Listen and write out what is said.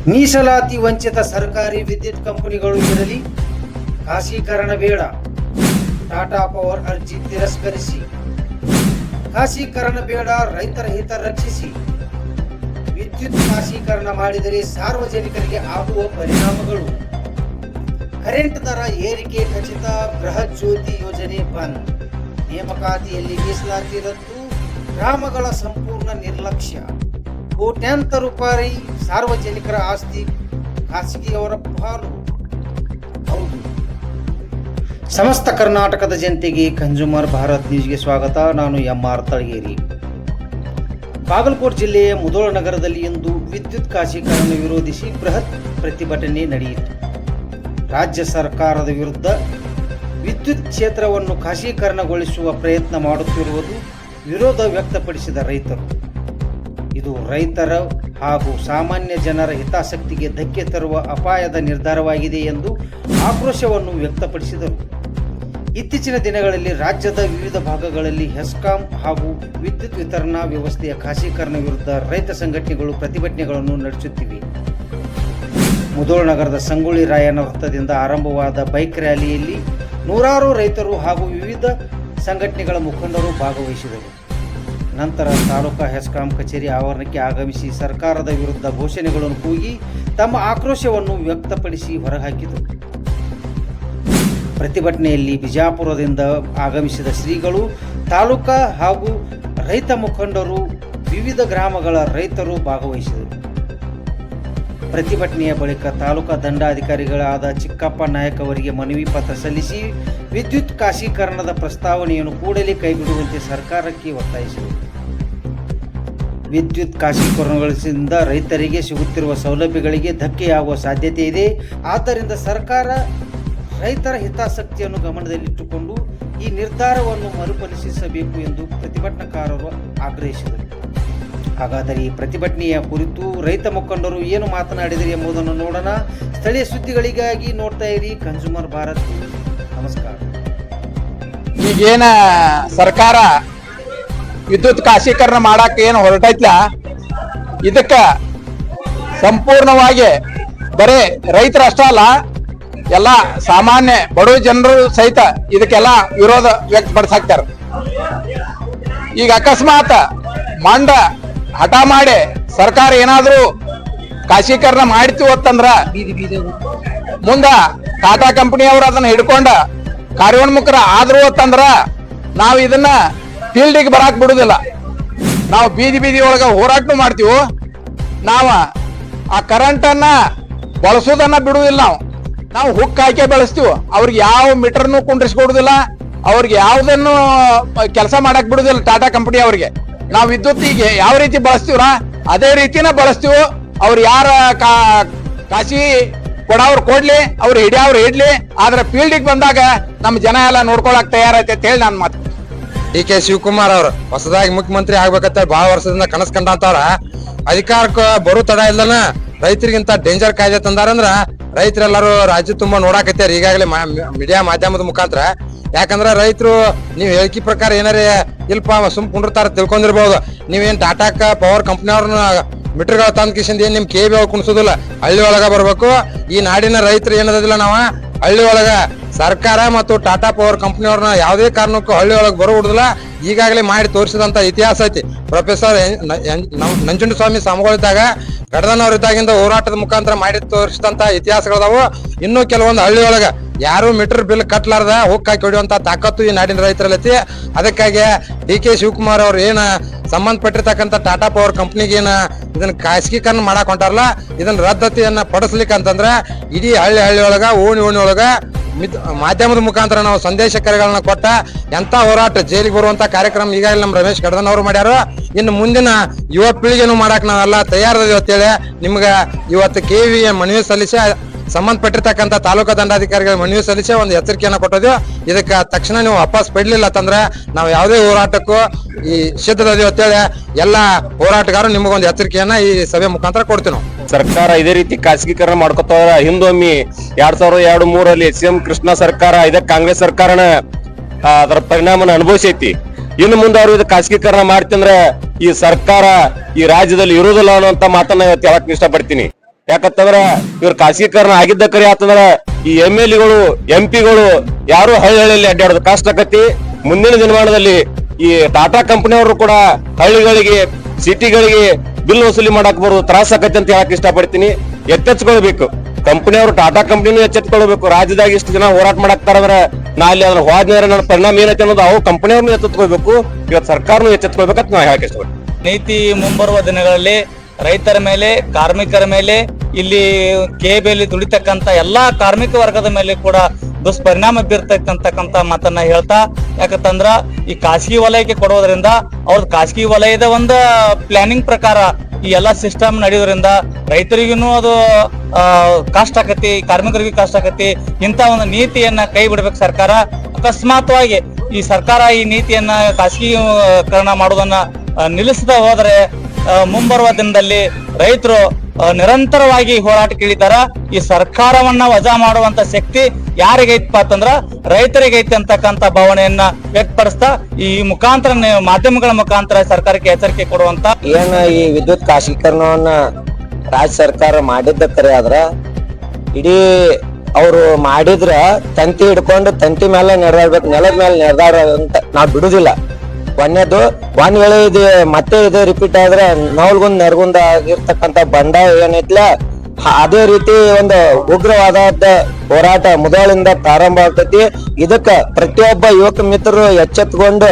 ಮೀಸಲಾತಿ ವಂಚಿತ ಸರ್ಕಾರಿ ವಿದ್ಯುತ್ ಕಂಪನಿಗಳು ಇರಲಿ, ಖಾಸಗೀಕರಣ ಬೇಡ. ಟಾಟಾ ಪವರ್ ಅರ್ಜಿ ತಿರಸ್ಕರಿಸಿ. ಖಾಸಗೀಕರಣ ಬೇಡ, ರೈತರ ಹಿತ ರಕ್ಷಿಸಿ. ವಿದ್ಯುತ್ ಖಾಸಗೀಕರಣ ಮಾಡಿದರೆ ಸಾರ್ವಜನಿಕರಿಗೆ ಆಗುವ ಪರಿಣಾಮಗಳು. ಕರೆಂಟ್ ದರ ಏರಿಕೆ ಖಚಿತ, ಬೃಹತ್ ಜ್ಯೋತಿ ಯೋಜನೆ ಬಂದ್. ನೇಮಕಾತಿಯಲ್ಲಿ ಮೀಸಲಾತಿ ರದ್ದು, ಗ್ರಾಮಗಳ ಸಂಪೂರ್ಣ ನಿರ್ಲಕ್ಷ್ಯ. ಕೋಟ್ಯಾಂತರ ರೂಪಾಯಿ ಸಾರ್ವಜನಿಕರ ಆಸ್ತಿ ಖಾಸಗಿಯವರ ಪಾಲು. ಹೌದು. ಸಮಸ್ತ ಕರ್ನಾಟಕದ ಜನತೆಗೆ ಕನ್ಸ್ಯೂಮರ್ ಭಾರತ್ ನ್ಯೂಸ್ಗೆ ಸ್ವಾಗತ. ನಾನು MR ತಳಗೇರಿ. ಬಾಗಲಕೋಟೆ ಜಿಲ್ಲೆಯ ಮುಧೋಳ ನಗರದಲ್ಲಿ ಇಂದು ವಿದ್ಯುತ್ ಖಾಸಗೀಕರಣ ವಿರೋಧಿಸಿ ಬೃಹತ್ ಪ್ರತಿಭಟನೆ ನಡೆಯಿತು. ರಾಜ್ಯ ಸರ್ಕಾರದ ವಿರುದ್ಧ ವಿದ್ಯುತ್ ಕ್ಷೇತ್ರವನ್ನು ಖಾಸಗೀಕರಣಗೊಳಿಸುವ ಪ್ರಯತ್ನ ಮಾಡುತ್ತಿರುವುದು ವಿರೋಧ ವ್ಯಕ್ತಪಡಿಸಿದ ರೈತರು. ಇದು ರೈತರ ಹಾಗೂ ಸಾಮಾನ್ಯ ಜನರ ಹಿತಾಸಕ್ತಿಗೆ ಧಕ್ಕೆ ತರುವ ಅಪಾಯದ ನಿರ್ಧಾರವಾಗಿದೆ ಎಂದು ಆಕ್ರೋಶವನ್ನು ವ್ಯಕ್ತಪಡಿಸಿದರು. ಇತ್ತೀಚಿನ ದಿನಗಳಲ್ಲಿ ರಾಜ್ಯದ ವಿವಿಧ ಭಾಗಗಳಲ್ಲಿ ಹೆಸ್ಕಾಂ ಹಾಗೂ ವಿದ್ಯುತ್ ವಿತರಣಾ ವ್ಯವಸ್ಥೆಯ ಖಾಸಗೀಕರಣ ವಿರುದ್ಧ ರೈತ ಸಂಘಟನೆಗಳು ಪ್ರತಿಭಟನೆಗಳನ್ನು ನಡೆಸುತ್ತಿವೆ. ಮುಧೋಳ ನಗರದ ಸಂಗೊಳ್ಳಿ ರಾಯಣ್ಣ ವೃತ್ತದಿಂದ ಆರಂಭವಾದ ಬೈಕ್ ರ್ಯಾಲಿಯಲ್ಲಿ ನೂರಾರು ರೈತರು ಹಾಗೂ ವಿವಿಧ ಸಂಘಟನೆಗಳ ಮುಖಂಡರು ಭಾಗವಹಿಸಿದರು. ನಂತರ ತಾಲೂಕಾ ಹೆಸ್ಕಾಂ ಕಚೇರಿ ಆವರಣಕ್ಕೆ ಆಗಮಿಸಿ ಸರ್ಕಾರದ ವಿರುದ್ಧ ಘೋಷಣೆಗಳನ್ನು ಕೂಗಿ ತಮ್ಮ ಆಕ್ರೋಶವನ್ನು ವ್ಯಕ್ತಪಡಿಸಿ ಹೊರಹಾಕಿದರು. ಪ್ರತಿಭಟನೆಯಲ್ಲಿ ಬಿಜಾಪುರದಿಂದ ಆಗಮಿಸಿದ ಶ್ರೀಗಳು, ತಾಲೂಕಾ ಹಾಗೂ ರೈತ ಮುಖಂಡರು, ವಿವಿಧ ಗ್ರಾಮಗಳ ರೈತರು ಭಾಗವಹಿಸಿದರು. ಪ್ರತಿಭಟನೆಯ ಬಳಿಕ ತಾಲೂಕಾ ದಂಡಾಧಿಕಾರಿಗಳಾದ ಚಿಕ್ಕಪ್ಪ ನಾಯಕ್ ಅವರಿಗೆ ಮನವಿ ಪತ್ರ ಸಲ್ಲಿಸಿ ವಿದ್ಯುತ್ ಖಾಸಗೀಕರಣದ ಪ್ರಸ್ತಾವನೆಯನ್ನು ಕೂಡಲೇ ಕೈಬಿಡುವಂತೆ ಸರ್ಕಾರಕ್ಕೆ ಒತ್ತಾಯಿಸಿದರು. ವಿದ್ಯುತ್ ಖಾಸಗೀಕರಣಗಳಿಂದ ರೈತರಿಗೆ ಸಿಗುತ್ತಿರುವ ಸೌಲಭ್ಯಗಳಿಗೆ ಧಕ್ಕೆಯಾಗುವ ಸಾಧ್ಯತೆ ಇದೆ. ಆದ್ದರಿಂದ ಸರ್ಕಾರ ರೈತರ ಹಿತಾಸಕ್ತಿಯನ್ನು ಗಮನದಲ್ಲಿಟ್ಟುಕೊಂಡು ಈ ನಿರ್ಧಾರವನ್ನು ಮರುಪರಿಶೀಲಿಸಬೇಕು ಎಂದು ಪ್ರತಿಭಟನಾಕಾರರು ಆಗ್ರಹಿಸಿದರು. ಹಾಗಾದರೆ ಈ ಪ್ರತಿಭಟನೆಯ ಕುರಿತು ರೈತ ಮುಖಂಡರು ಏನು ಮಾತನಾಡಿದರು ಎಂಬುದನ್ನು ನೋಡೋಣ. ಸ್ಥಳೀಯ ಸುದ್ದಿಗಳಿಗಾಗಿ ನೋಡ್ತಾ ಇರಿ ಕನ್ಸ್ಯೂಮರ್ ಭಾರತ್. ನಮಸ್ಕಾರ. ಈಗೇನ ಸರ್ಕಾರ ವಿದ್ಯುತ್ ಖಾಸಗೀಕರಣ ಮಾಡಕ್ಕೆ ಏನು ಹೊರಟೈತ್ಲ, ಇದಕ್ಕ ಸಂಪೂರ್ಣವಾಗಿ ಬರೇ ರೈತರಷ್ಟ ಅಲ್ಲ, ಎಲ್ಲ ಸಾಮಾನ್ಯ ಬಡವ ಜನರು ಸಹಿತ ಇದಕ್ಕೆಲ್ಲ ವಿರೋಧ ವ್ಯಕ್ತಪಡಿಸಾಕ್ತಾರ. ಈಗ ಅಕಸ್ಮಾತ್ ಮಂಡ ಹಠ ಮಾಡಿ ಸರ್ಕಾರ ಏನಾದ್ರೂ ಖಾಸಗೀಕರಣ ಮಾಡ್ತೀವಿ ಅಂತಂದ್ರ ಮುಂದ ಟಾಟಾ ಕಂಪನಿಯವರು ಅದನ್ನ ಹಿಡ್ಕೊಂಡ ಕಾರ್ಯೋನ್ಮುಖರ ಆದ್ರು ಅಂತಂದ್ರ ನಾವು ಇದನ್ನ ಫೀಲ್ಡಿಗೆ ಬರಾಕ್ ಬಿಡುದಿಲ್ಲ. ನಾವು ಬೀದಿ ಒಳಗ ಹೋರಾಟ ಮಾಡ್ತೀವಿ. ನಾವು ಆ ಕರೆಂಟ್ ಅನ್ನ ಬಳಸೋದನ್ನ ಬಿಡುವುದಿಲ್ಲ. ನಾವು ಹುಕ್ ಹಾಕಿ ಬೆಳೆಸ್ತೀವಿ. ಅವ್ರಿಗೆ ಯಾವ ಮೀಟರ್ನು ಕುಂಡ್ರಿಸ್ಕೊಡುದಿಲ್ಲ, ಅವ್ರಿಗೆ ಯಾವ್ದನ್ನು ಕೆಲಸ ಮಾಡಕ್ ಬಿಡುದಿಲ್ಲ. ಟಾಟಾ ಕಂಪನಿ ಅವ್ರಿಗೆ ನಾವು ವಿದ್ಯುತ್ತಿಗೆ ಯಾವ ರೀತಿ ಬಳಸ್ತೀವ್ರ ಅದೇ ರೀತಿನ ಬಳಸ್ತೀವಿ. ಅವ್ರು ಯಾರ ಕಾಸಿ ಕೊಡವ್ರು ಕೊಡ್ಲಿ, ಅವ್ರು ಹಿಡಿಯವ್ರು ಹಿಡ್ಲಿ, ಆದ್ರೆ ಫೀಲ್ಡಿಗೆ ಬಂದಾಗ ನಮ್ಮ ಜನ ಎಲ್ಲ ನೋಡ್ಕೊಳಕ್ ತಯಾರೈತೆ ಅಂತ ಹೇಳಿ ನಾನು ಮಾತು. DK ಶಿವಕುಮಾರ್ ಅವರು ಹೊಸದಾಗಿ ಮುಖ್ಯಮಂತ್ರಿ ಆಗ್ಬೇಕಂತ ಬಹಳ ವರ್ಷದಿಂದ ಕನಸು ಕಂಡಂತವ್ರ ಅಧಿಕಾರಕ್ಕೆ ಬರೋ ತಡ ಇಲ್ಲನ ರೈತರಿಗಿಂತ ಡೇಂಜರ್ ಕಾಯ್ದೆ ತಂದಾರಂದ್ರ ರೈತರೆಲ್ಲರೂ ರಾಜ್ಯ ತುಂಬಾ ನೋಡಾಕತ್ಯಾರ ಈಗಾಗಲೇ ಮೀಡಿಯಾ ಮಾಧ್ಯಮದ ಮುಖಾಂತರ. ಯಾಕಂದ್ರ ರೈತರು ನೀವ್ ಹೇಳಿಕೆ ಪ್ರಕಾರ ಏನಾರ ಇಲ್ಪ ಸುಮ್ ಕುಂಡಿರ್ತಾರ ತಿಳ್ಕೊಂಡಿರ್ಬಹುದು. ನೀವೇನ್ ಟಾಟಾಕ ಪವರ್ ಕಂಪ್ನಿ ಅವ್ರನ್ನ ಮೀಟರ್ಗಳ ತಂದ್ ಕಿಶನ್ ಏನ್ ನಿಮ್ KB ಕುಣಿಸೋದಿಲ್ಲ, ಹಳ್ಳಿ ಒಳಗ ಬರ್ಬೇಕು. ಈ ನಾಡಿನ ರೈತರು ಏನದಿಲ್ಲ, ನಾವ ಹಳ್ಳಿ ಒಳಗ ಸರ್ಕಾರ ಮತ್ತು ಟಾಟಾ ಪವರ್ ಕಂಪ್ನಿ ಅವ್ರನ್ನ ಯಾವುದೇ ಕಾರಣಕ್ಕೂ ಹಳ್ಳಿ ಒಳಗೆ ಬರೋದಿಲ್ಲ. ಈಗಾಗಲೇ ಮಾಡಿ ತೋರಿಸಿದಂತ ಇತಿಹಾಸ ಐತಿ. ಪ್ರೊಫೆಸರ್ ನಂಜುಂಡಸ್ವಾಮಿ ಸ್ವಾಮಿಗಳಿದ್ದಾಗ ಗಡದನವರಿದ್ದಾಗಿಂದ ಹೋರಾಟದ ಮುಖಾಂತರ ಮಾಡಿ ತೋರಿಸಿದಂತ ಇತಿಹಾಸಗಳದಾವು. ಇನ್ನೂ ಕೆಲವೊಂದು ಹಳ್ಳಿ ಒಳಗ ಯಾರು ಮೀಟರ್ ಬಿಲ್ ಕಟ್ಲಾರ್ದ ಹುಕ್ ಹಾಕಿ ಹೊಡಿಯುವಂತ ತಾಕತ್ತು ಈ ನಾಡಿನ ರೈತರಲ್ಲೈತಿ. ಅದಕ್ಕಾಗಿ DK ಶಿವಕುಮಾರ್ ಅವ್ರು ಏನ ಸಂಬಂಧಪಟ್ಟಿರ್ತಕ್ಕಂಥ ಟಾಟಾ ಪವರ್ ಕಂಪ್ನಿಗೆ ಏನ ಇದನ್ನ ಖಾಸಗೀಕರಣ ಮಾಡಕ್ ಹೊಂಟಾರಲ್ಲ, ಇದನ್ನ ರದ್ದತಿಯನ್ನ ಪಡಿಸ್ಲಿಕ್ಕೆ ಅಂತಂದ್ರ ಇಡೀ ಹಳ್ಳಿ ಒಳಗ ಓಣಿ ಒಳಗ ಮಾಧ್ಯಮದ ಮುಖಾಂತರ ನಾವು ಸಂದೇಶ ಕರೆಗಳನ್ನ ಕೊಟ್ಟ ಎಂತ ಹೋರಾಟ ಜೈಲಿಗೆ ಬರುವಂತ ಕಾರ್ಯಕ್ರಮ ಈಗಾಗಲೇ ನಮ್ಮ ರಮೇಶ್ ಕಡದನ್ ಅವರು ಮಾಡ್ಯಾರ. ಇನ್ನು ಮುಂದಿನ ಯುವ ಪೀಳಿಗೆನೂ ಮಾಡಕ್ ನಾವೆಲ್ಲ ತಯಾರದೇವಿ ಅಂತೇಳಿ ನಿಮ್ಗ ಇವತ್ತು KV ಮನವಿ ಸಲ್ಲಿಸಿ ಸಂಬಂಧಪಟ್ಟಿರ್ತಕ್ಕಂಥ ತಾಲೂಕಾ ದಂಡಾಧಿಕಾರಿಗಳ ಮನವಿ ಸಲ್ಲಿಸಿ ಒಂದು ಎಚ್ಚರಿಕೆಯನ್ನ ಕೊಟ್ಟದ್ವಿ. ಇದಕ್ಕೆ ತಕ್ಷಣ ನೀವು ವಾಪಸ್ ಪಡ್ಲಿಲ್ಲ ಅಂತಂದ್ರೆ ನಾವು ಯಾವುದೇ ಹೋರಾಟಕ್ಕೂ ಈ ಸಿದ್ಧದೀವಿ ಅಂತೇಳಿ ಎಲ್ಲ ಹೋರಾಟಗಾರರು ನಿಮಗೊಂದು ಎಚ್ಚರಿಕೆಯನ್ನ ಈ ಸಭೆ ಮುಖಾಂತರ ಕೊಡ್ತೀವಿ ನಾವು. ಸರ್ಕಾರ ಇದೇ ರೀತಿ ಖಾಸಗೀಕರಣ ಮಾಡ್ಕೊತಾರ. ಹಿಂದೊಮ್ಮೆ 2002-3 CM ಕೃಷ್ಣ ಸರ್ಕಾರ ಇದಕ್ಕೆ ಕಾಂಗ್ರೆಸ್ ಸರ್ಕಾರನ ಅದರ ಪರಿಣಾಮನ ಅನುಭವಿಸೈತಿ. ಇನ್ನು ಮುಂದೆ ಅವ್ರು ಇದು ಖಾಸಗೀಕರಣ ಮಾಡ್ತಂದ್ರೆ ಈ ಸರ್ಕಾರ ಈ ರಾಜ್ಯದಲ್ಲಿ ಇರುವುದಿಲ್ಲ ಅನ್ನುವಂತ ಮಾತನ್ನ ಇವತ್ತು ಹೇಳಕ್ ಇಷ್ಟಪಡ್ತೀನಿ. ಯಾಕಂತಂದ್ರ ಇವ್ರ ಖಾಸಗೀಕರಣ ಆಗಿದ್ದ ಕರೆ ಆತಂದ್ರ ಈ MLA-ಗಳು MP-ಗಳು ಯಾರು ಹಳ್ಳಿಯಲ್ಲಿ ಅಡ್ಡಾಡೋದು ಕಷ್ಟ ಆಕತಿ. ಮುಂದಿನ ದಿನಮಾನದಲ್ಲಿ ಈ ಟಾಟಾ ಕಂಪನಿಯವರು ಕೂಡ ಹಳ್ಳಿಗಳಿಗೆ ಸಿಟಿಗಳಿಗೆ ಬಿಲ್ ವಸೂಲಿ ಮಾಡಕ್ ಬರೋದು ತ್ರಾಸ ಆಕತಿ ಅಂತ ಹೇಳಕ್ ಇಷ್ಟಪಡ್ತೀನಿ. ಎಚ್ಚೆತ್ಕೊಳ್ಬೇಕು ಕಂಪನಿಯವರು, ಟಾಟಾ ಕಂಪನಿನೂ ಎಚ್ಚೆತ್ಕೊಳ್ಬೇಕು. ರಾಜ್ಯದಾಗ ಇಷ್ಟು ಜನ ಹೋರಾಟ ಮಾಡಾಕ್ತಾರಂದ್ರ ನಾ ಅಲ್ಲಿ ಅದ್ರ ಹೋದ್ಮೇಲೆ ನನ್ನ ಪರಿಣಾಮ ಏನೈತೆ ಅನ್ನೋದು ಅವು ಕಂಪನಿಯವ್ರನ್ನೂ ಎಚ್ಚೆತ್ಕೊಳ್ಬೇಕು, ಇವತ್ತು ಸರ್ಕಾರನೂ ಎಚ್ಚೆತ್ಕೊಳ್ಬೇಕಂತ ನಾ ಹೇಳಕ್ ಇಷ್ಟಪಡ್ತೀನಿ. ನೀತಿ ಮುಂಬರುವ ದಿನಗಳಲ್ಲಿ ರೈತರ ಮೇಲೆ, ಕಾರ್ಮಿಕರ ಮೇಲೆ, ಇಲ್ಲಿ KBಯಲ್ಲಿ ದುಡಿತಕ್ಕಂತ ಎಲ್ಲಾ ಕಾರ್ಮಿಕ ವರ್ಗದ ಮೇಲೆ ಕೂಡ ದುಷ್ಪರಿಣಾಮ ಬೀರ್ತಕ್ಕಂತ ಮಾತನ್ನ ಹೇಳ್ತಾ, ಯಾಕಂತಂದ್ರ ಈ ಖಾಸಗಿ ವಲಯಕ್ಕೆ ಕೊಡೋದ್ರಿಂದ ಅವ್ರ ಖಾಸಗಿ ವಲಯದ ಒಂದು ಪ್ಲಾನಿಂಗ್ ಪ್ರಕಾರ ಈ ಎಲ್ಲಾ ಸಿಸ್ಟಮ್ ನಡೆಯೋದ್ರಿಂದ ರೈತರಿಗೂ ಅದು ಕಷ್ಟ ಆಕತಿ, ಕಾರ್ಮಿಕರಿಗೂ ಕಷ್ಟ ಆಕತಿ. ಇಂತ ಒಂದು ನೀತಿಯನ್ನ ಕೈ ಬಿಡ್ಬೇಕು ಸರ್ಕಾರ. ಅಕಸ್ಮಾತ್ವಾಗಿ ಈ ಸರ್ಕಾರ ಈ ನೀತಿಯನ್ನ ಖಾಸಗೀಕರಣ ಮಾಡೋದನ್ನ ನಿಲ್ಲಿಸದ ಹೋದ್ರೆ ಮುಂಬರುವ ದಿನದಲ್ಲಿ ರೈತರು ನಿರಂತರವಾಗಿ ಹೋರಾಟಕ್ಕೆ ಇಳಿತಾರ. ಈ ಸರ್ಕಾರವನ್ನ ವಜಾ ಮಾಡುವಂತ ಶಕ್ತಿ ಯಾರಿಗೈತಪ್ಪ ಅಂತಂದ್ರ ರೈತರಿಗೈತೆ ಅಂತಕ್ಕಂತ ಭಾವನೆಯನ್ನ ವ್ಯಕ್ತಪಡಿಸ್ತಾ ಈ ಮುಖಾಂತರ ಮಾಧ್ಯಮಗಳ ಮುಖಾಂತರ ಸರ್ಕಾರಕ್ಕೆ ಎಚ್ಚರಿಕೆ ಕೊಡುವಂತ ಏನ ಈ ವಿದ್ಯುತ್ ಖಾಸಗೀಕರಣವನ್ನ ರಾಜ್ಯ ಸರ್ಕಾರ ಮಾಡಿದ್ದ ಕರೆ ಆದ್ರ ಇಡೀ ಅವ್ರು ಮಾಡಿದ್ರ ತಂತಿ ಹಿಡ್ಕೊಂಡು ತಂತಿ ಮೇಲೆ ನೆರದಾಡ್ಬೇಕು, ನೆಲದ ಮೇಲೆ ನೆರದಾಡ ಅಂತ ನಾವ್ ಬಿಡುದಿಲ್ಲ. ಒಂದೇದು ಒಂದ್ ವೇಳೆ ಇದು ಮತ್ತೆ ಇದು ರಿಪೀಟ್ ಆದ್ರೆ ನವಲ್ಗುಂದ್ ನೆರಗುಂದ ಆಗಿರ್ತಕ್ಕಂತ ಬಂಡಾಯ ಏನೈತ್ಲ ಅದೇ ರೀತಿ ಒಂದು ಉಗ್ರವಾದ ಹೋರಾಟ ಮೊದಲಿಂದ ಪ್ರಾರಂಭ ಆಗ್ತೈತಿ. ಇದಕ್ಕ ಪ್ರತಿಯೊಬ್ಬ ಯುವಕ ಮಿತ್ರರು ಎಚ್ಚೆತ್ಕೊಂಡು